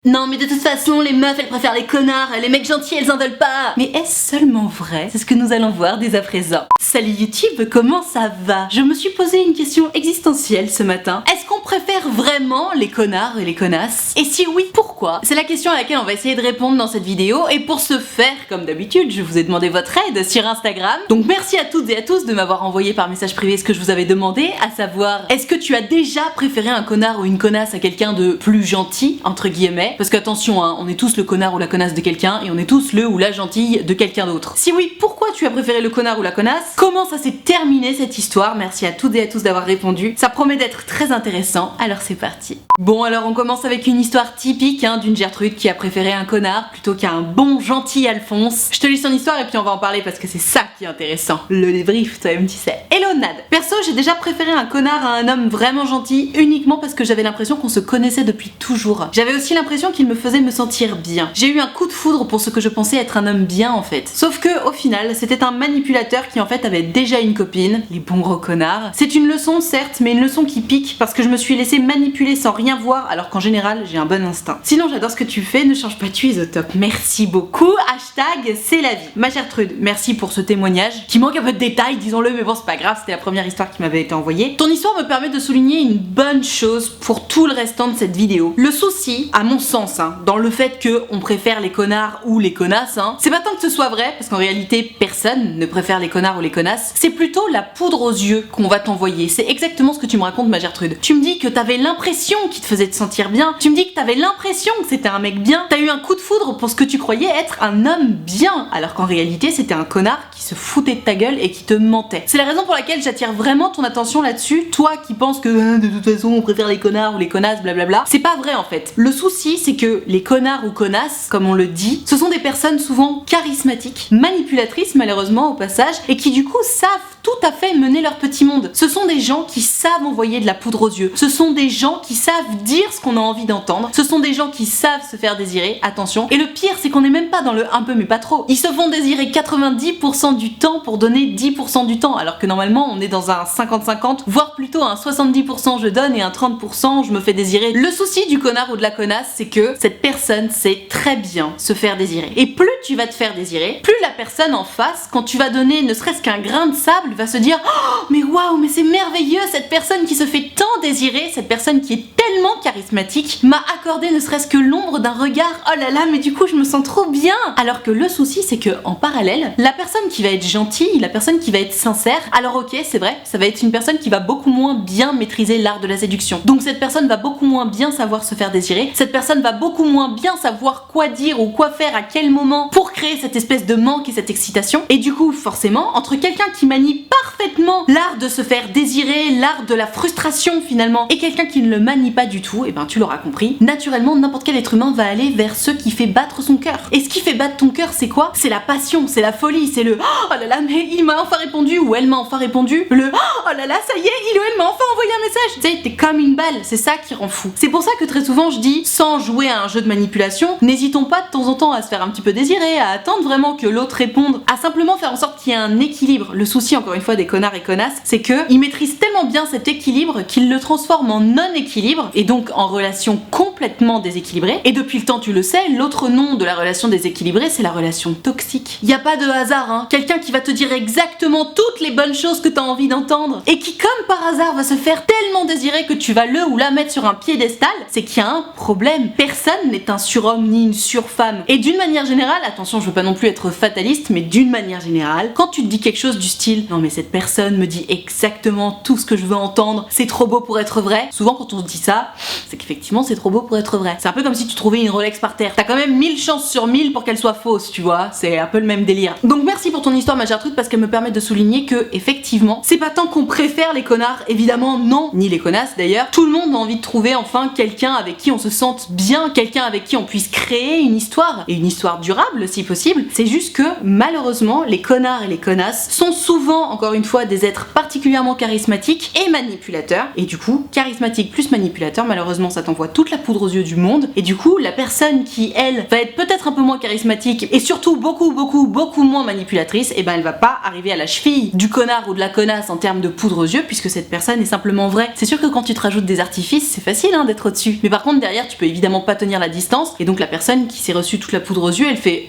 Non mais de toute façon, les meufs elles préfèrent les connards, les mecs gentils elles en veulent pas. Mais est-ce seulement vrai? C'est ce que nous allons voir dès à présent. Salut YouTube, comment ça va? Je me suis posé une question existentielle ce matin. Est-ce qu'on préfère vraiment les connards et les connasses? Et si oui, pourquoi? C'est la question à laquelle on va essayer de répondre dans cette vidéo, et pour ce faire, comme d'habitude, je vous ai demandé votre aide sur Instagram. Donc merci à toutes et à tous de m'avoir envoyé par message privé ce que je vous avais demandé, à savoir, est-ce que tu as déjà préféré un connard ou une connasse à quelqu'un de plus gentil, entre guillemets? Parce qu'attention, hein, on est tous le connard ou la connasse de quelqu'un et on est tous le ou la gentille de quelqu'un d'autre. Si oui, pourquoi tu as préféré le connard ou la connasse? Comment ça s'est terminé cette histoire? Merci à toutes et à tous d'avoir répondu. Ça promet d'être très intéressant, alors c'est parti. Bon, alors on commence avec une histoire typique d'une Gertrude qui a préféré un connard plutôt qu'un bon gentil Alphonse. Je te lis son histoire et puis on va en parler parce que c'est ça qui est intéressant. Le débrief, toi-même tu sais. Hello Nad. Perso, j'ai déjà préféré un connard à un homme vraiment gentil uniquement parce que j'avais l'impression qu'on se connaissait depuis toujours. J'avais aussi l'impression qu'il me faisait me sentir bien. J'ai eu un coup de foudre pour ce que je pensais être un homme bien en fait. Sauf que au final, c'était un manipulateur qui en fait avait déjà une copine, les bons gros connards. C'est une leçon certes, mais une leçon qui pique parce que je me suis laissé manipuler sans rien voir alors qu'en général, j'ai un bon instinct. Sinon, j'adore ce que tu fais, ne change pas, tu es au top. Merci beaucoup. Hashtag c'est la vie. Ma Gertrude, merci pour ce témoignage qui manque un peu de détails, disons-le, mais bon, c'est pas grave, c'était la première histoire qui m'avait été envoyée. Ton histoire me permet de souligner une bonne chose pour tout le restant de cette vidéo. Le souci, à mon sens, dans le fait que on préfère les connards ou les connasses, c'est pas tant que ce soit vrai, parce qu'en réalité personne ne préfère les connards ou les connasses, c'est plutôt la poudre aux yeux qu'on va t'envoyer. C'est exactement ce que tu me racontes, ma Gertrude. Tu me dis que t'avais l'impression qu'il te faisait te sentir bien, tu me dis que t'avais l'impression que c'était un mec bien, t'as eu un coup de foudre pour ce que tu croyais être un homme bien, alors qu'en réalité c'était un connard qui se foutait de ta gueule et qui te mentait. C'est la raison pour laquelle j'attire vraiment ton attention là-dessus, toi qui penses que de toute façon on préfère les connards ou les connasses, blablabla. C'est pas vrai en fait. Le souci c'est que les connards ou connasses, comme on le dit, ce sont des personnes souvent charismatiques, manipulatrices malheureusement au passage, et qui du coup savent tout à fait mener leur petit monde. Ce sont des gens qui savent envoyer de la poudre aux yeux. Ce sont des gens qui savent dire ce qu'on a envie d'entendre. Ce sont des gens qui savent se faire désirer, attention. Et le pire, c'est qu'on n'est même pas dans le un peu mais pas trop. Ils se font désirer 90% du temps pour donner 10% du temps, alors que normalement on est dans un 50-50, voire plutôt un 70% je donne et un 30% je me fais désirer. Le souci du connard ou de la connasse, c'est que cette personne sait très bien se faire désirer. Et plus tu vas te faire désirer, plus la personne en face, quand tu vas donner ne serait-ce qu'un grain de sable, va se dire oh mais waouh, mais c'est merveilleux, cette personne qui se fait tant désirer, cette personne qui est tellement charismatique m'a accordé ne serait-ce que l'ombre d'un regard, oh là là, mais du coup je me sens trop bien. Alors que le souci c'est que en parallèle, la personne qui va être gentille, la personne qui va être sincère, alors ok c'est vrai, ça va être une personne qui va beaucoup moins bien maîtriser l'art de la séduction. Donc cette personne va beaucoup moins bien savoir se faire désirer, cette personne va beaucoup moins bien savoir quoi dire ou quoi faire à quel moment pour créer cette espèce de manque et cette excitation. Et du coup forcément, entre quelqu'un qui manie parfaitement l'art de se faire désirer, l'art de la frustration finalement, et quelqu'un qui ne le manie pas du tout, et ben tu l'auras compris, naturellement n'importe quel être humain va aller vers ce qui fait battre son cœur. Et ce qui fait battre ton cœur c'est quoi? C'est la passion, c'est la folie, c'est le oh là là mais il m'a enfin répondu ou elle m'a enfin répondu, le oh là là ça y est il ou elle m'a enfin envoyé un message. Tu sais, t'es comme une balle, c'est ça qui rend fou. C'est pour ça que très souvent je dis, sans jouer à un jeu de manipulation, n'hésitons pas de temps en temps à se faire un petit peu désirer, à attendre vraiment que l'autre réponde, à simplement faire en sorte qu'il y ait un équilibre. Le souci encore une fois des connards et connasses, c'est que ils maîtrisent tellement bien cet équilibre qu'ils le transforment en non-équilibre et donc en relation complètement déséquilibrée. Et depuis le temps tu le sais, l'autre nom de la relation déséquilibrée c'est la relation toxique. Y a pas de hasard, quelqu'un qui va te dire exactement toutes les bonnes choses que t'as envie d'entendre et qui comme par hasard va se faire tellement désirer que tu vas le ou la mettre sur un piédestal, c'est qu'il y a un problème. Personne n'est un surhomme ni une surfemme. Et d'une manière générale, attention je veux pas non plus être fataliste, mais d'une manière générale, quand tu te dis quelque chose du style non mais cette personne me dit exactement tout ce que je veux entendre, c'est trop beau pour être vrai, souvent quand on se dit ça, c'est qu'effectivement c'est trop beau pour être vrai. C'est un peu comme si tu trouvais une Rolex par terre, t'as quand même 1000 chances sur 1000 pour qu'elle soit fausse, tu vois, c'est un peu le même délire. Donc merci pour ton histoire ma Gertrude, parce qu'elle me permet de souligner que effectivement c'est pas tant qu'on préfère les connards, évidemment non, ni les connasses d'ailleurs, tout le monde a envie de trouver enfin quelqu'un avec qui on se sente bien, quelqu'un avec qui on puisse créer une histoire, et une histoire durable si possible. C'est juste que malheureusement les connards et les connasses sont souvent, encore une fois, des êtres particulièrement charismatiques et manipulateurs. Et du coup, charismatique plus manipulateur, malheureusement ça t'envoie toute la poudre aux yeux du monde. Et du coup, la personne qui, elle, va être peut-être un peu moins charismatique et surtout beaucoup moins manipulatrice, et ben elle va pas arriver à la cheville du connard ou de la connasse en termes de poudre aux yeux, puisque cette personne est simplement vraie. C'est sûr que quand tu te rajoutes des artifices, c'est facile hein, d'être au-dessus. Mais par contre, derrière, tu peux évidemment pas tenir la distance. Et donc la personne qui s'est reçue toute la poudre aux yeux, elle fait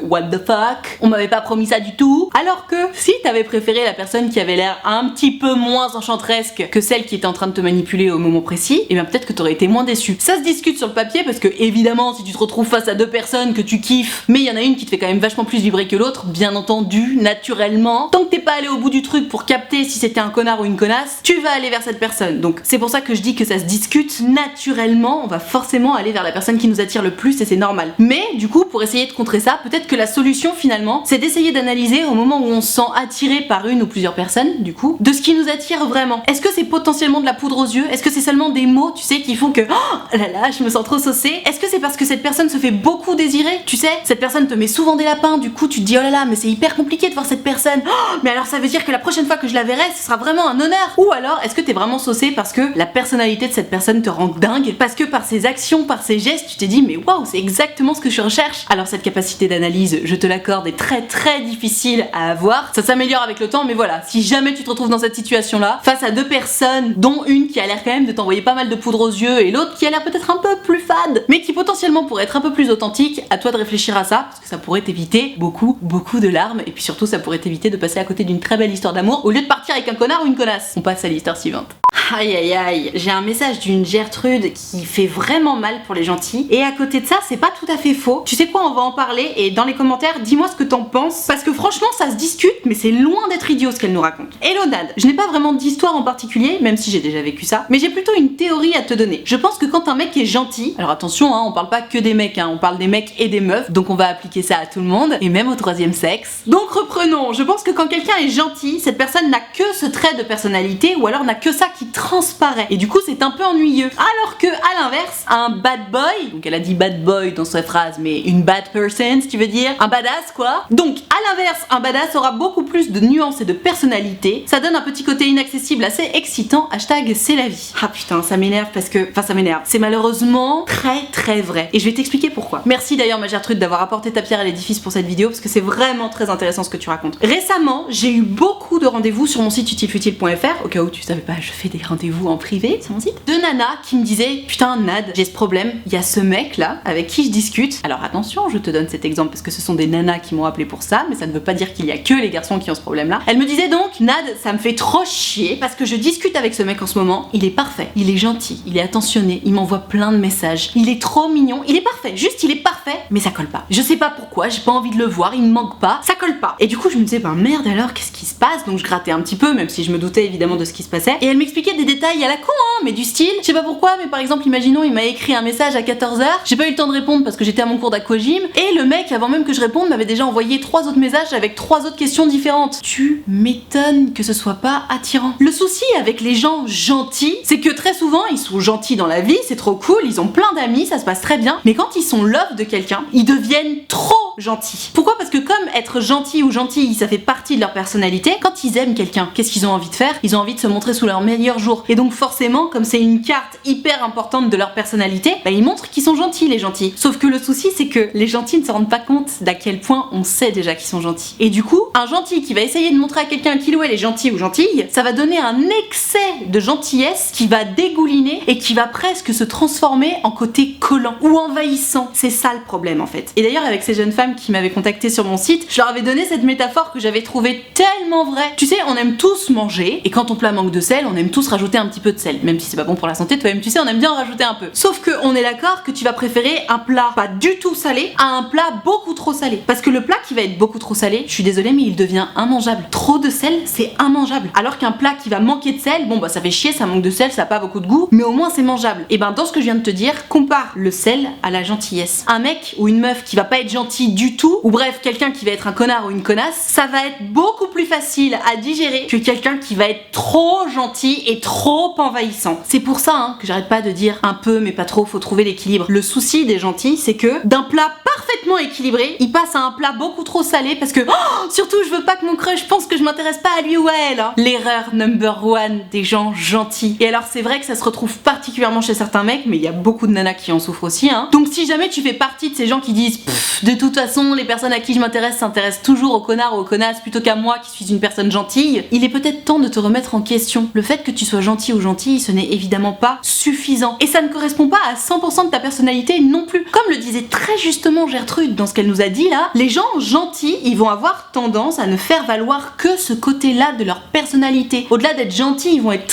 what the fuck? On m'avait pas promis ça du tout. Alors que si t'avais préféré la personne qui avait l'air un petit peu moins enchantresque que celle qui était en train de te manipuler au moment précis, et bien peut-être que t'aurais été moins déçu. Ça se discute sur le papier parce que évidemment, si tu te retrouves face à deux personnes que tu kiffes, mais il y en a une qui te fait quand même vachement plus vibrer que l'autre, bien entendu, naturellement, tant que t'es pas allé au bout du truc pour capter si c'était un connard ou une connasse, tu vas aller vers cette personne. Donc c'est pour ça que je dis que ça se discute naturellement, on va forcément aller vers la personne qui nous attire le plus et c'est normal. Mais du coup, pour essayer de contrer ça, peut-être que la solution finalement, c'est d'essayer d'analyser au moment où on se sent attiré par une ou plusieurs personnes, du coup, de ce qui nous attire vraiment. Est-ce que c'est potentiellement de la poudre aux yeux? Est-ce que c'est seulement des mots, tu sais, qui font que oh là là, je me sens trop saucée? Est-ce que c'est parce que cette personne se fait beaucoup désirer? Tu sais, cette personne te met souvent des lapins, du coup tu te dis oh là là, mais c'est hyper compliqué de voir cette personne. Oh, mais alors ça veut dire que la prochaine fois que je la verrai, ce sera vraiment un honneur. Ou alors, est-ce que t'es vraiment saucé parce que la personnalité de cette personne te rend dingue? Parce que par ses actions, par ses gestes, tu t'es dit mais waouh, c'est exactement ce que je recherche. Alors cette capacité d'analyse, je te l'accorde, est très difficile à avoir. Ça s'améliore avec le temps, mais voilà, si jamais tu te retrouves dans cette situation-là, face à deux personnes, dont une qui a l'air quand même de t'envoyer pas mal de poudre aux yeux et l'autre qui a l'air peut-être un peu plus fade, mais qui potentiellement pourrait être un peu plus authentique, à toi de réfléchir à ça, parce que ça pourrait t'éviter beaucoup de larmes, et puis surtout ça pourrait t'éviter de passer à côté d'une très belle histoire d'amour au lieu de partir avec un connard ou une connasse. On passe à l'histoire suivante. Aïe aïe aïe, j'ai un message d'une Gertrude qui fait vraiment mal pour les gentils, et à côté de ça, c'est pas tout à fait faux. Tu sais quoi, on va en parler, et dans les commentaires, dis-moi ce que t'en penses, parce que franchement ça se discute, mais c'est loin d'être idiot ce qu'elle nous raconte. Hello Nad, je n'ai pas vraiment d'histoire en particulier, même si j'ai déjà vécu ça, mais j'ai plutôt une théorie à te donner. Je pense que quand un mec est gentil, alors attention, hein, on parle pas que des mecs, hein, on parle des mecs et des meufs, donc on va appliquer ça à tout le monde, et même au troisième sexe. Donc reprenons, je pense que quand quelqu'un est gentil, cette personne n'a que ce trait de personnalité, ou alors n'a que ça qui transparaît, et du coup c'est un peu ennuyeux. Alors que à l'inverse, un bad boy, donc elle a dit bad boy dans sa phrase, mais une bad person si tu veux dire, un badass quoi. Donc à l'inverse, un badass aura beaucoup plus de nuances et de personnalité, ça donne un petit côté inaccessible assez excitant, hashtag c'est la vie. Ah putain, ça m'énerve parce que, enfin ça m'énerve, c'est malheureusement très vrai, et je vais t'expliquer pourquoi. Merci d'ailleurs ma Gertrude d'avoir apporté ta pierre à l'édifice pour cette vidéo, parce que c'est vraiment très intéressant ce que tu racontes. Récemment, j'ai eu beaucoup de rendez-vous sur mon site utilefutile.fr, au cas où tu savais pas, je fais des rendez-vous en privé sur mon site, de nanas qui me disaient putain Nad, j'ai ce problème, il y a ce mec là avec qui je discute. Alors attention, je te donne cet exemple parce que ce sont des nanas qui m'ont appelé pour ça, mais ça ne veut pas dire qu'il y a que les garçons qui ont ce problème là. Elle me disait donc Nad, ça me fait trop chier parce que je discute avec ce mec en ce moment, il est parfait, il est gentil, il est attentionné, il m'envoie plein de messages, il est trop mignon, il est parfait, juste il est parfait, mais ça colle pas. Je sais pas pourquoi, j'ai pas envie de le voir, il me manque pas, ça colle pas. Et du coup je me disais ben merde alors qu'est-ce qui se passe? Donc je grattais un petit peu, même si je me doutais évidemment de ce qui se passait, et elle m'expliquait des détails à la con hein, mais du style, je sais pas pourquoi, mais par exemple imaginons il m'a écrit un message à 14h, j'ai pas eu le temps de répondre parce que j'étais à mon cours d'aquagym, et le mec avant même que je réponde m'avait déjà envoyé 3 autres messages avec 3 autres questions différentes. Tu m'étonnes que ce soit pas attirant. Le souci avec les gens gentils, c'est que très souvent ils sont gentils dans la vie, c'est trop cool, ils ont plein d'amis, ça se passe très bien, mais quand ils sont love de quelqu'un, ils deviennent trop gentils. Pourquoi? Parce que comme être gentil ou gentille, ça fait partie de leur personnalité, quand ils aiment quelqu'un, qu'est-ce qu'ils ont envie de faire? Ils ont envie de se montrer sous leur meilleur jour. Et donc forcément, comme c'est une carte hyper importante de leur personnalité, bah ils montrent qu'ils sont gentils les gentils. Sauf que le souci c'est que les gentils ne se rendent pas compte d'à quel point on sait déjà qu'ils sont gentils. Et du coup, un gentil qui va essayer de montrer à quelqu'un qu'il ou elle est gentil ou gentille, ça va donner un excès de gentillesse qui va dégouliner et qui va presque se transformer en côté collant ou envahissant. C'est ça le problème en fait. Et d'ailleurs avec ces jeunes femmes qui m'avaient contacté sur mon site, je leur avais donné cette métaphore que j'avais trouvée tellement vraie. Tu sais, on aime tous manger, et quand ton plat manque de sel, on aime tous rajouter un petit peu de sel. Même si c'est pas bon pour la santé, toi-même tu sais, on aime bien en rajouter un peu. Sauf que on est d'accord que tu vas préférer un plat pas du tout salé à un plat beaucoup trop salé. Parce que le plat qui va être beaucoup trop salé, je suis désolée mais il devient immangeable. Trop de sel, c'est immangeable. Alors qu'un plat qui va manquer de sel, bon bah ça fait chier, ça manque de sel, ça a pas beaucoup de goût, mais au moins c'est mangeable. Et ben dans ce que je viens de te dire, compare le sel à la gentillesse. Un mec ou une meuf qui va pas être gentil du tout, ou bref quelqu'un qui va être un connard ou une connasse, ça va être beaucoup plus facile à digérer que quelqu'un qui va être trop gentil et trop envahissant. C'est pour ça hein, que j'arrête pas de dire un peu mais pas trop, faut trouver l'équilibre. Le souci des gentils, c'est que d'un plat parfait parfaitement équilibré, il passe à un plat beaucoup trop salé parce que surtout je veux pas que mon crush pense que je m'intéresse pas à lui ou à elle. Hein. L'erreur number one des gens gentils. Et alors c'est vrai que ça se retrouve particulièrement chez certains mecs, mais il y a beaucoup de nanas qui en souffrent aussi. Hein. Donc si jamais tu fais partie de ces gens qui disent de toute façon les personnes à qui je m'intéresse s'intéressent toujours aux connards ou aux connasses plutôt qu'à moi qui suis une personne gentille, il est peut-être temps de te remettre en question. Le fait que tu sois gentil ou gentille, ce n'est évidemment pas suffisant. Et ça ne correspond pas à 100% de ta personnalité non plus. Comme le disait très justement Gertrude dans ce qu'elle nous a dit là, les gens gentils, ils vont avoir tendance à ne faire valoir que ce côté-là de leur personnalité. Au-delà d'être gentils, ils vont être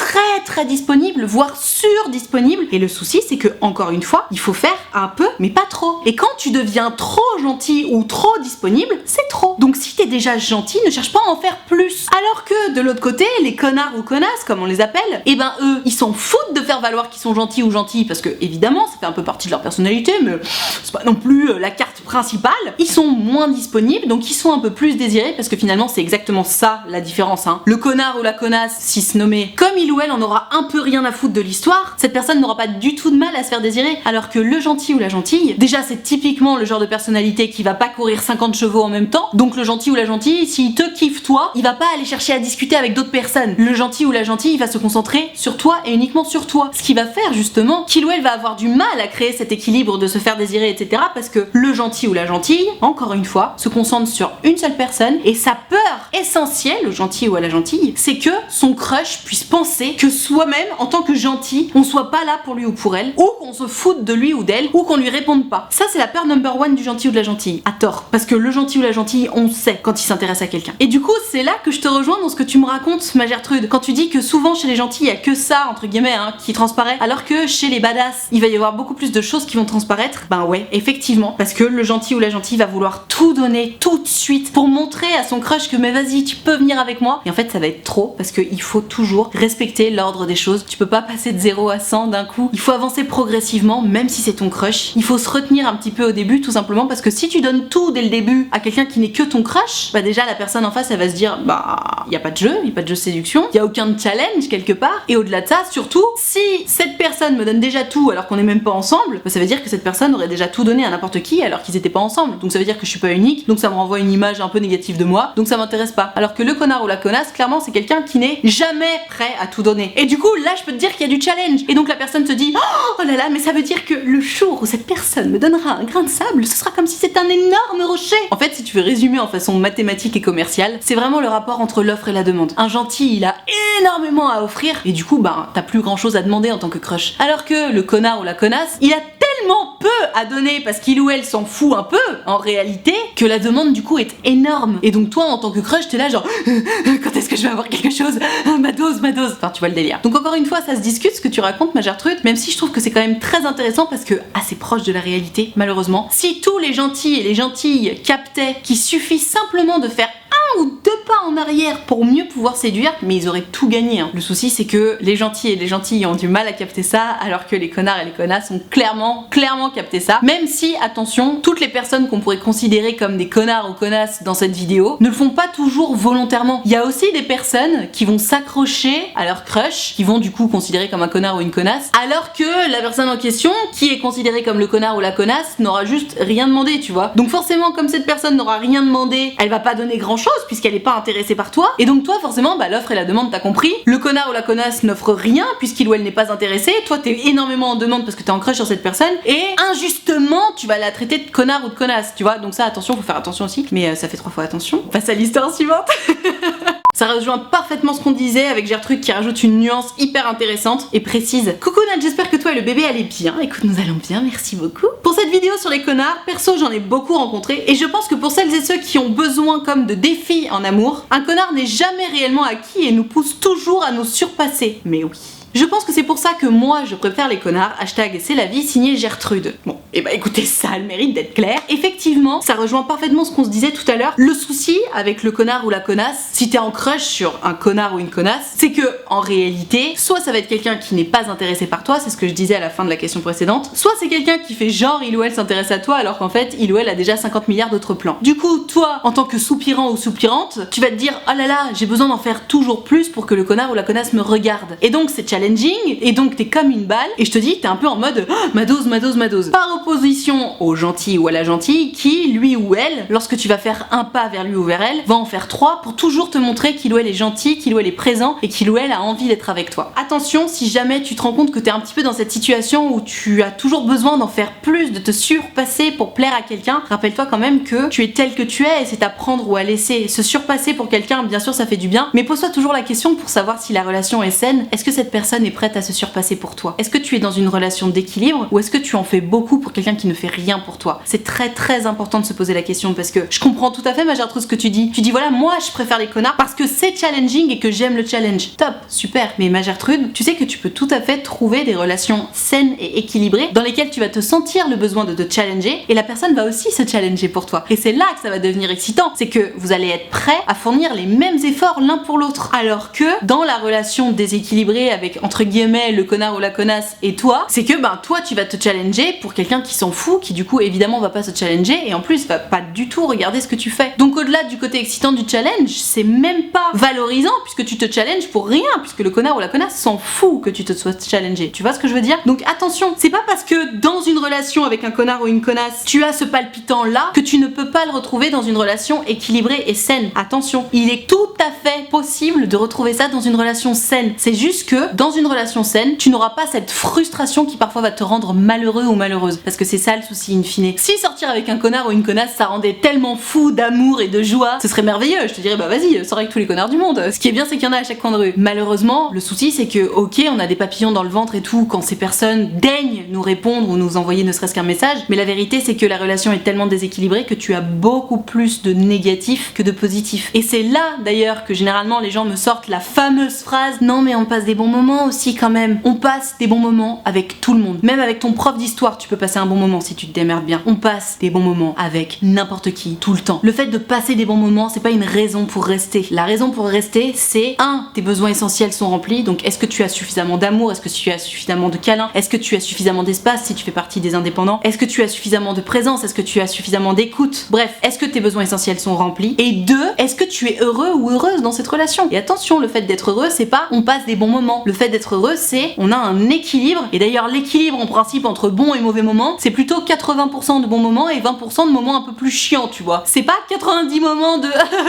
très disponibles, voire surdisponibles. Et le souci, c'est que, encore une fois, il faut faire un peu, mais pas trop. Et quand tu deviens trop gentil ou trop disponible, c'est trop. Donc si t'es déjà gentil, ne cherche pas à en faire plus. Alors que, de l'autre côté, les connards ou connasses, comme on les appelle, eh ben eux, ils s'en foutent de faire valoir qu'ils sont gentils ou gentilles, parce que, évidemment, ça fait un peu partie de leur personnalité, mais c'est pas non plus la carte principale. Ils sont moins disponibles, donc ils sont un peu plus désirés, parce que finalement, c'est exactement ça, la différence, hein. Le connard ou la connasse, si se nommé, comme il ou elle en aura un peu rien à foutre de l'histoire, cette personne n'aura pas du tout de mal à se faire désirer, alors que le gentil ou la gentille, déjà c'est typiquement le genre de personnalité qui va pas courir 50 chevaux en même temps, donc le gentil ou la gentille, s'il te kiffe toi, il va pas aller chercher à discuter avec d'autres personnes. Le gentil ou la gentille, il va se concentrer sur toi et uniquement sur toi, ce qui va faire justement qu'il ou elle va avoir du mal à créer cet équilibre de se faire désirer, etc. parce que le gentil ou la gentille, encore une fois, se concentre sur une seule personne et sa peur essentielle au gentil ou à la gentille, c'est que son crush puisse penser que soi-même, en tant que gentil, on soit pas là pour lui ou pour elle, ou qu'on se foute de lui ou d'elle, ou qu'on lui réponde pas. Ça, c'est la peur number one du gentil ou de la gentille. À tort. Parce que le gentil ou la gentille, on sait quand il s'intéresse à quelqu'un. Et du coup, c'est là que je te rejoins dans ce que tu me racontes, ma Gertrude, quand tu dis que souvent chez les gentils, il y a que ça, entre guillemets, hein, qui transparaît, alors que chez les badass, il va y avoir beaucoup plus de choses qui vont transparaître. Ben ouais, effectivement, parce que le gentil ou la gentille va vouloir tout donner tout de suite pour montrer à son crush que mais vas-y, tu peux venir avec moi. Et en fait, ça va être trop, parce qu'il faut toujours respecter l'ordre des choses. Tu peux pas passer de 0 à 100 d'un coup. Il faut avancer progressivement, même si c'est ton crush. Il faut se retenir un petit peu au début, tout simplement, parce que si tu donnes tout dès le début à quelqu'un qui n'est que ton crush, bah déjà la personne en face, elle va se dire bah y a pas de jeu, y a pas de jeu de séduction, y a aucun challenge quelque part. Et au-delà de ça, surtout, si cette personne me donne déjà tout alors qu'on est même pas ensemble, bah ça veut dire que cette personne aurait déjà tout donné à n'importe qui alors qu'ils étaient pas ensemble. Donc ça veut dire que je suis pas unique, donc ça me renvoie une image un peu négative de moi, donc ça m'intéresse pas. Alors que le connard ou la connasse, clairement, c'est quelqu'un qui n'est jamais prêt à tout donner. Et du coup, là, je peux te dire qu'il y a du challenge. Et donc la personne se dit oh là là, mais ça veut dire que le jour où cette personne me donnera un grain de sable, ce sera comme si c'était un énorme rocher. En fait, si tu veux résumer en façon mathématique et commerciale, c'est vraiment le rapport entre l'offre et la demande. Un gentil, il a énormément à offrir et du coup, bah, t'as plus grand chose à demander en tant que crush. Alors que le connard ou la connasse, il a tellement peu à donner parce qu'il ou elle s'en fout un peu en réalité que la demande du coup est énorme. Et donc toi en tant que crush t'es là genre quand est-ce que je vais avoir quelque chose, ma dose. Enfin tu vois le délire. Donc encore une fois ça se discute ce que tu racontes ma Gertrude, même si je trouve que c'est quand même très intéressant parce que assez proche de la réalité malheureusement. Si tous les gentils et les gentilles captaient qu'il suffit simplement de faire un ou deux pas en arrière pour mieux pouvoir séduire, mais ils auraient tout gagné. Hein. Le souci c'est que les gentils et les gentilles ont du mal à capter ça, alors que les connards et les connasses ont clairement capté ça. Même si, attention, toutes les personnes qu'on pourrait considérer comme des connards ou connasses dans cette vidéo ne le font pas toujours volontairement. Il y a aussi des personnes qui vont s'accrocher à leur crush, qui vont du coup considérer comme un connard ou une connasse, alors que la personne en question, qui est considérée comme le connard ou la connasse, n'aura juste rien demandé, tu vois. Donc forcément, comme cette personne n'aura rien demandé, elle va pas donner grand chose puisqu'elle est pas intéressée par toi, et donc toi forcément bah l'offre et la demande t'as compris, le connard ou la connasse n'offre rien puisqu'il ou elle n'est pas intéressé, toi t'es énormément en demande parce que t'es en crush sur cette personne et injustement tu vas la traiter de connard ou de connasse, tu vois. Donc ça attention, faut faire attention aussi, mais ça fait 3 fois attention. On passe à l'histoire suivante. Ça rejoint parfaitement ce qu'on disait avec Gertrude qui rajoute une nuance hyper intéressante et précise. Coucou Nat, j'espère que toi et le bébé allez bien. Écoute, nous allons bien, merci beaucoup. Pour cette vidéo sur les connards, perso j'en ai beaucoup rencontré et je pense que pour celles et ceux qui ont besoin comme de défis en amour, un connard n'est jamais réellement acquis et nous pousse toujours à nous surpasser. Mais oui. Je pense que c'est pour ça que moi je préfère les connards, hashtag c'est la vie, signé Gertrude. Bon, et bah écoutez, ça a le mérite d'être clair. Effectivement, ça rejoint parfaitement ce qu'on se disait tout à l'heure. Le souci avec le connard ou la connasse, si t'es en crush sur un connard ou une connasse, c'est que en réalité, soit ça va être quelqu'un qui n'est pas intéressé par toi, c'est ce que je disais à la fin de la question précédente, soit c'est quelqu'un qui fait genre il ou elle s'intéresse à toi alors qu'en fait il ou elle a déjà 50 milliards d'autres plans. Du coup, toi, en tant que soupirant ou soupirante, tu vas te dire oh là là, j'ai besoin d'en faire toujours plus pour que le connard ou la connasse me regarde. Et donc c'est challenging, et donc t'es comme une balle, et je te dis, t'es un peu en mode oh, ma dose. Pars au opposition au gentil ou à la gentille qui, lui ou elle, lorsque tu vas faire un pas vers lui ou vers elle, va en faire 3 pour toujours te montrer qu'il ou elle est gentil, qu'il ou elle est présent et qu'il ou elle a envie d'être avec toi. Attention, si jamais tu te rends compte que t'es un petit peu dans cette situation où tu as toujours besoin d'en faire plus, de te surpasser pour plaire à quelqu'un, rappelle-toi quand même que tu es tel que tu es et c'est à prendre ou à laisser. Se surpasser pour quelqu'un, bien sûr ça fait du bien, mais pose-toi toujours la question pour savoir si la relation est saine. Est-ce que cette personne est prête à se surpasser pour toi? Est-ce que tu es dans une relation d'équilibre ou est-ce que tu en fais beaucoup pour quelqu'un qui ne fait rien pour toi? C'est très important de se poser la question parce que je comprends tout à fait, ma Gertrude, ce que tu dis. Tu dis voilà, moi je préfère les connards parce que c'est challenging et que j'aime le challenge. Top, super. Mais ma Gertrude, tu sais que tu peux tout à fait trouver des relations saines et équilibrées dans lesquelles tu vas te sentir le besoin de te challenger et la personne va aussi se challenger pour toi. Et c'est là que ça va devenir excitant, c'est que vous allez être prêts à fournir les mêmes efforts l'un pour l'autre. Alors que dans la relation déséquilibrée avec entre guillemets le connard ou la connasse et toi, c'est que toi tu vas te challenger pour quelqu'un qui s'en fout, qui du coup évidemment va pas se challenger et en plus va pas du tout regarder ce que tu fais. Donc au-delà du côté excitant du challenge, c'est même pas valorisant puisque tu te challenges pour rien, puisque le connard ou la connasse s'en fout que tu te sois challengé. Tu vois ce que je veux dire? Donc attention, c'est pas parce que dans une relation avec un connard ou une connasse, tu as ce palpitant là que tu ne peux pas le retrouver dans une relation équilibrée et saine. Attention, il est tout à fait possible de retrouver ça dans une relation saine. C'est juste que dans une relation saine, tu n'auras pas cette frustration qui parfois va te rendre malheureux ou malheureuse. Parce que c'est ça le souci in fine. Si sortir avec un connard ou une connasse, ça rendait tellement fou d'amour et de joie, ce serait merveilleux. Je te dirais vas-y, sors avec tous les connards du monde. Ce qui est bien, c'est qu'il y en a à chaque coin de rue. Malheureusement, le souci c'est que ok, on a des papillons dans le ventre et tout quand ces personnes daignent nous répondre ou nous envoyer ne serait-ce qu'un message, mais la vérité c'est que la relation est tellement déséquilibrée que tu as beaucoup plus de négatifs que de positifs. Et c'est là d'ailleurs que généralement les gens me sortent la fameuse phrase non mais on passe des bons moments aussi quand même. On passe des bons moments avec tout le monde. Même avec ton prof d'histoire, tu peux passer un bon moment si tu te démerdes bien. On passe des bons moments avec n'importe qui, tout le temps. Le fait de passer des bons moments, c'est pas une raison pour rester. La raison pour rester, c'est tes besoins essentiels sont remplis. Donc est-ce que tu as suffisamment d'amour? Est-ce que tu as suffisamment de câlins? Est-ce que tu as suffisamment d'espace si tu fais partie des indépendants? Est-ce que tu as suffisamment de présence? Est-ce que tu as suffisamment d'écoute? Bref, est-ce que tes besoins essentiels sont remplis? Et 2, est-ce que tu es heureux ou heureuse dans cette relation? Et attention, le fait d'être heureux, c'est pas on passe des bons moments. Le fait d'être heureux, c'est on a un équilibre. Et d'ailleurs, l'équilibre en principe entre bons et mauvais moments, c'est plutôt 80% de bons moments et 20% de moments un peu plus chiants, tu vois. C'est pas 90 moments de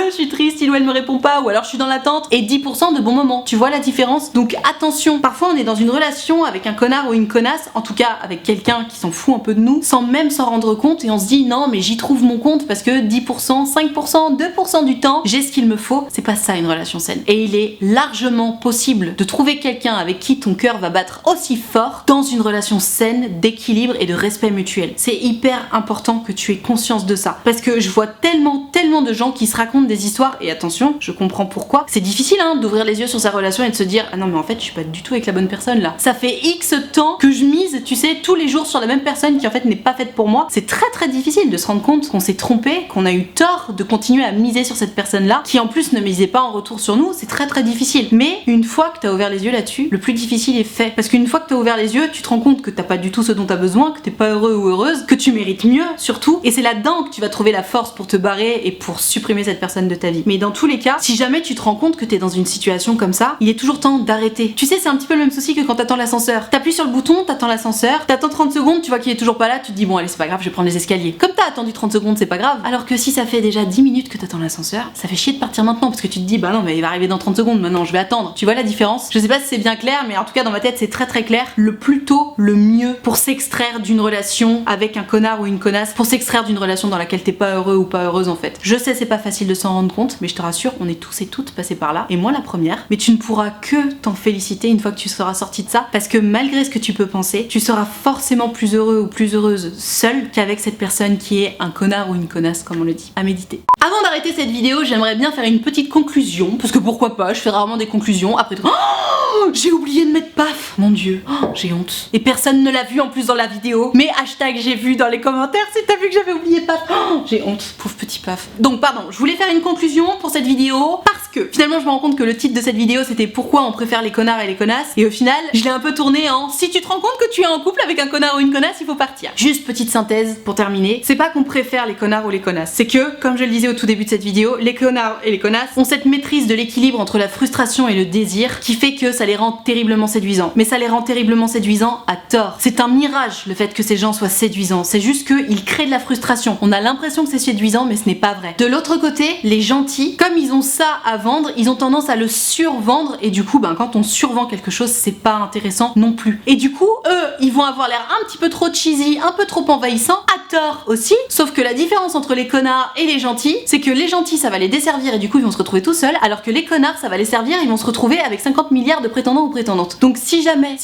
je suis triste, il ou elle me répond pas, ou alors je suis dans l'attente, et 10% de bons moments. Tu vois la différence? Donc attention, parfois on est dans une relation avec un connard ou une connasse, en tout cas avec quelqu'un qui s'en fout un peu de nous, sans même s'en rendre compte, et on se dit non mais j'y trouve mon compte parce que 10%, 5%, 2% du temps, j'ai ce qu'il me faut. C'est pas ça une relation saine. Et il est largement possible de trouver quelqu'un avec qui ton cœur va battre aussi fort dans une relation saine, d'équilibre et de respect mutuel. C'est hyper important que tu aies conscience de ça. Parce que je vois tellement de gens qui se racontent des histoires, et attention, je comprends pourquoi. C'est difficile d'ouvrir les yeux sur sa relation et de se dire ah non mais en fait je suis pas du tout avec la bonne personne là. Ça fait X temps que je mise, tu sais, tous les jours sur la même personne qui en fait n'est pas faite pour moi. C'est très difficile de se rendre compte qu'on s'est trompé, qu'on a eu tort de continuer à miser sur cette personne là, qui en plus ne misait pas en retour sur nous. C'est très difficile. Mais une fois que t'as ouvert les yeux là-dessus, le plus difficile est fait. Parce qu'une fois que t'as ouvert les yeux, tu te rends compte que t'as pas du tout ce dont t'as besoin, que t'es pas heureux ou heureuse, que tu mérites mieux surtout, et c'est là-dedans que tu vas trouver la force pour te barrer et pour supprimer cette personne de ta vie. Mais dans tous les cas, si jamais tu te rends compte que t'es dans une situation comme ça, il est toujours temps d'arrêter. Tu sais, c'est un petit peu le même souci que quand t'attends l'ascenseur. T'appuies sur le bouton, t'attends l'ascenseur, t'attends 30 secondes, tu vois qu'il est toujours pas là, tu te dis bon allez c'est pas grave, je vais prendre les escaliers. Comme t'as attendu 30 secondes, c'est pas grave. Alors que si ça fait déjà 10 minutes que t'attends l'ascenseur, ça fait chier de partir maintenant parce que tu te dis bah non mais il va arriver dans 30 secondes, maintenant je vais attendre. Tu vois la différence? Je sais pas si c'est bien clair, mais en tout cas dans ma tête c'est très clair. Le plus tôt, le mieux pour s'extraire d'une relation avec un connard ou une connasse, pour s'extraire d'une relation dans laquelle t'es pas heureux ou pas heureuse en fait. Je sais c'est pas facile de s'en rendre compte, mais je te rassure, on est tous et toutes passés par là, et moi la première. Mais tu ne pourras que t'en féliciter une fois que tu seras sorti de ça, parce que malgré ce que tu peux penser, tu seras forcément plus heureux ou plus heureuse seule qu'avec cette personne qui est un connard ou une connasse comme on le dit. À méditer. Avant d'arrêter cette vidéo, j'aimerais bien faire une petite conclusion, parce que pourquoi pas, je fais rarement des conclusions. Après tout, j'ai oublié de mettre paf. Mon dieu, j'ai honte. Et personne ne l'a vu en plus dans la vidéo. Mais hashtag j'ai vu dans les commentaires si t'as vu que j'avais oublié paf. J'ai honte, pauvre petit paf. Donc pardon, je voulais faire une conclusion pour cette vidéo parce que finalement je me rends compte que le titre de cette vidéo c'était pourquoi on préfère les connards et les connasses, et au final je l'ai un peu tourné en si tu te rends compte que tu es en couple avec un connard ou une connasse, il faut partir. Juste petite synthèse pour terminer, c'est pas qu'on préfère les connards ou les connasses, c'est que comme je le disais au tout début de cette vidéo, les connards et les connasses ont cette maîtrise de l'équilibre entre la frustration et le désir qui fait que ça les rend terriblement séduisants. Mais ça les rend terriblement séduisants à tort. C'est un mirage le fait que ces gens soient séduisants, c'est juste qu'ils créent de la frustration. On a l'impression que c'est séduisant, mais ce n'est pas vrai. De l'autre côté, les gentils, comme ils ont ça à vendre, ils ont tendance à le survendre, et du coup, quand on survend quelque chose, c'est pas intéressant non plus. Et du coup, eux, ils vont avoir l'air un petit peu trop cheesy, un peu trop envahissant, à tort aussi, sauf que la différence entre les connards et les gentils, c'est que les gentils, ça va les desservir et du coup, ils vont se retrouver tout seuls, alors que les connards, ça va les servir, ils vont se retrouver avec 50 milliards de prétendants ou prétendantes. Donc si jamais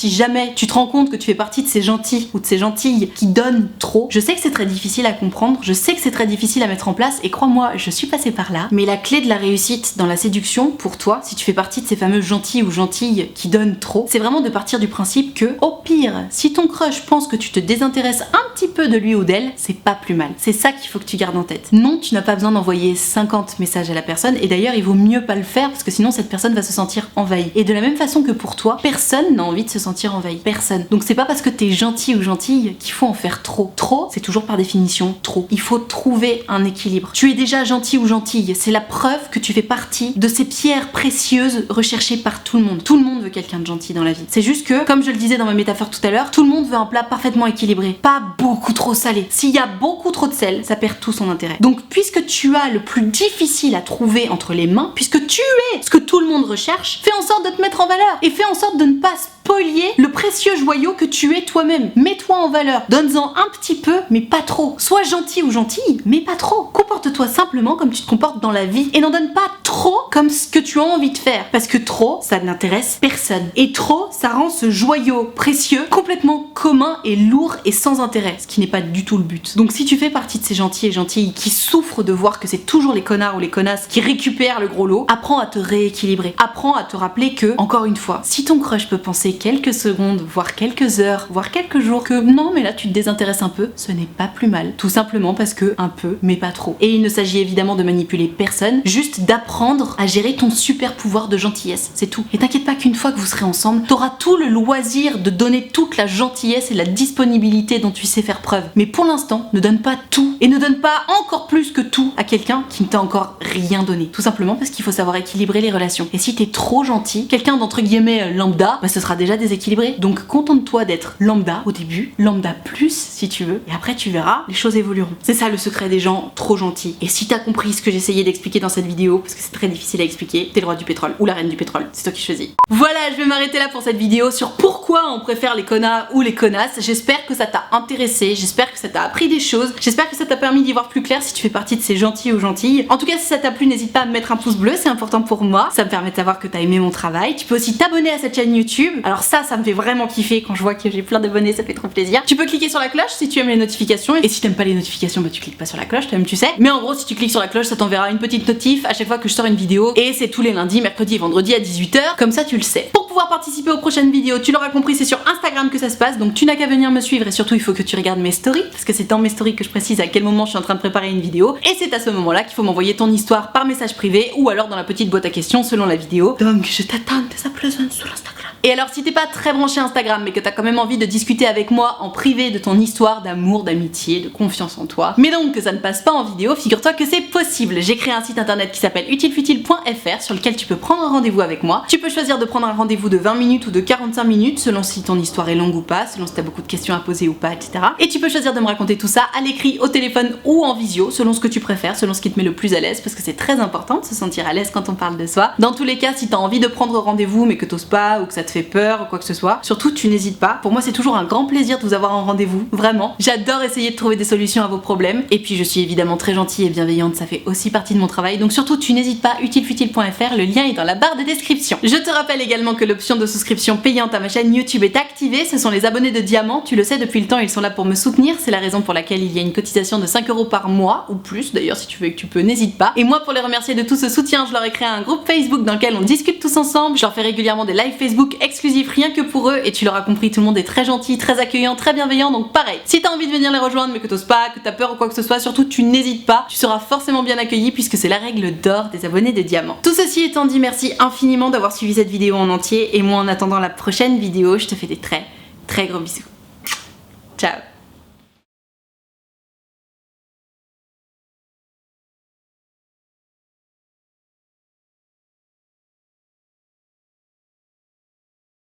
tu te rends compte que tu fais partie de ces gentils ou de ces gentilles qui donnent trop, je sais que c'est très difficile à comprendre, je sais que c'est très difficile à mettre en place, et crois-moi, je suis passée par là, mais la clé de la réussite dans la séduction, pour toi, si tu fais partie de ces fameux gentils ou gentilles qui donnent trop, c'est vraiment de partir du principe que, au pire, si ton crush pense que tu te désintéresses un petit peu de lui ou d'elle, c'est pas plus mal. C'est ça qu'il faut que tu gardes en tête. Non, tu n'as pas besoin d'envoyer 50 messages à la personne, et d'ailleurs, il vaut mieux pas le faire parce que sinon cette personne va se sentir envahie. Et de la même façon que pour toi, personne n'a envie de se sentir envahi. Personne. Donc c'est pas parce que t'es gentil ou gentille qu'il faut en faire trop. Trop, c'est toujours par définition trop. Il faut trouver un équilibre. Tu es déjà gentil ou gentille, c'est la preuve que tu fais partie de ces pierres précieuses recherchées par tout le monde. Tout le monde veut quelqu'un de gentil dans la vie. C'est juste que, comme je le disais dans ma métaphore tout à l'heure, tout le monde veut un plat parfaitement équilibré, pas beaucoup trop salé. S'il y a beaucoup trop de sel, ça perd tout son intérêt. Donc puisque tu as le plus difficile à trouver entre les mains, puisque tu es ce que tout le monde recherche, fais en sorte de te mettre en valeur et fais en sorte de ne pas spolier le précieux joyau que tu es toi-même. Mets-toi en valeur, donne-en un petit peu, mais pas trop. Sois gentil ou gentille, mais pas trop. Comporte-toi simplement comme tu te comportes dans la vie et n'en donne pas trop comme ce que tu as envie de faire, parce que trop, ça n'intéresse personne. Et trop, ça rend ce joyau précieux complètement commun et lourd et sans intérêt, ce qui n'est pas du tout le but. Donc si tu fais partie de ces gentils et gentilles qui souffrent de voir que c'est toujours les connards ou les connasses qui récupèrent le gros lot, apprends à te rééquilibrer. Apprends à te rappeler que, encore une fois, si ton crush peut penser quelques secondes, voire quelques heures, voire quelques jours que non mais là tu te désintéresses un peu, ce n'est pas plus mal. Tout simplement parce que un peu, mais pas trop. Et il ne s'agit évidemment de manipuler personne, juste d'apprendre à gérer ton super pouvoir de gentillesse, c'est tout. Et t'inquiète pas qu'une fois que vous serez ensemble, t'auras tout le loisir de donner toute la gentillesse et la disponibilité dont tu sais faire preuve. Mais pour l'instant, ne donne pas tout et ne donne pas encore plus que tout à quelqu'un qui ne t'a encore rien donné. Tout simplement parce qu'il faut savoir équilibrer les relations. Et si t'es trop gentil, quelqu'un d'entre guillemets lambda, ce sera déjà déséquilibré. Donc contente-toi d'être lambda au début, lambda plus si tu veux, et après tu verras, les choses évolueront. C'est ça le secret des gens trop gentils. Et si t'as compris ce que j'essayais d'expliquer dans cette vidéo, parce que c'est très difficile à expliquer, t'es le roi du pétrole ou la reine du pétrole, c'est toi qui choisis. Voilà, je vais m'arrêter là pour cette vidéo sur pourquoi on préfère les connards ou les connasses. J'espère que ça t'a intéressé, j'espère que ça t'a appris des choses, j'espère que ça t'a permis d'y voir plus clair si tu fais partie de ces gentils ou gentilles. En tout cas, si ça t'a plu, n'hésite pas à me mettre un pouce bleu, c'est important pour moi, ça me permet de savoir que t'as aimé mon travail. Tu peux aussi t'abonner à cette chaîne YouTube, alors ça me fait vraiment kiffer quand je vois que j'ai plein d'abonnés, ça fait trop plaisir. Tu peux cliquer sur la cloche si tu aimes les notifications, et si t'aimes pas les notifications, tu cliques pas sur la cloche, toi-même tu sais. Mais en gros, si tu cliques sur la cloche, ça t'enverra une petite notif à chaque fois que je sors une vidéo, et c'est tous les lundis, mercredis et vendredis à 18h, comme ça tu le sais. Pour pouvoir participer aux prochaines vidéos, tu l'auras compris, c'est sur Instagram que ça se passe, donc tu n'as qu'à venir me suivre, et surtout il faut que tu regardes mes stories, parce que c'est dans mes stories que je précise à quel moment je suis en train de préparer une vidéo, et c'est à ce moment-là qu'il faut m'envoyer ton histoire par message privé, ou alors dans la petite boîte à questions selon la vidéo. Donc je t'attends dès à présent sur Instagram. Et alors si t'es pas très branché Instagram mais que t'as quand même envie de discuter avec moi en privé de ton histoire d'amour, d'amitié, de confiance en toi, mais donc que ça ne passe pas en vidéo, figure-toi que c'est possible. J'ai créé un site internet qui s'appelle utilefutile.fr sur lequel tu peux prendre un rendez-vous avec moi. Tu peux choisir de prendre un rendez-vous de 20 minutes ou de 45 minutes selon si ton histoire est longue ou pas, selon si t'as beaucoup de questions à poser ou pas, etc. Et tu peux choisir de me raconter tout ça à l'écrit, au téléphone ou en visio, selon ce que tu préfères, selon ce qui te met le plus à l'aise, parce que c'est très important de se sentir à l'aise quand on parle de soi. Dans tous les cas, si t'as envie de prendre rendez-vous mais que t'oses pas ou que ça te fait peur ou quoi que ce soit, surtout tu n'hésites pas. Pour moi c'est toujours un grand plaisir de vous avoir en rendez-vous, vraiment. J'adore essayer de trouver des solutions à vos problèmes, et puis je suis évidemment très gentille et bienveillante, ça fait aussi partie de mon travail, donc surtout tu n'hésites pas, utilefutile.fr, le lien est dans la barre de description. Je te rappelle également que l'option de souscription payante à ma chaîne YouTube est activée, ce sont les abonnés de Diamant, tu le sais depuis le temps, ils sont là pour me soutenir, c'est la raison pour laquelle il y a une cotisation de 5 € par mois, ou plus d'ailleurs si tu veux et que tu peux, n'hésite pas. Et moi pour les remercier de tout ce soutien, je leur ai créé un groupe Facebook dans lequel on discute tous ensemble, je leur fais régulièrement des lives Facebook exclusifs rien que pour eux, et tu l'auras compris, tout le monde est très gentil, très accueillant, très bienveillant, donc pareil. Si t'as envie de venir les rejoindre mais que t'oses pas, que t'as peur ou quoi que ce soit, surtout tu n'hésites pas, tu seras forcément bien accueilli puisque c'est la règle d'or des abonnés de Diamant. Tout ceci étant dit, merci infiniment d'avoir suivi cette vidéo en entier, et moi en attendant la prochaine vidéo, je te fais des très gros bisous.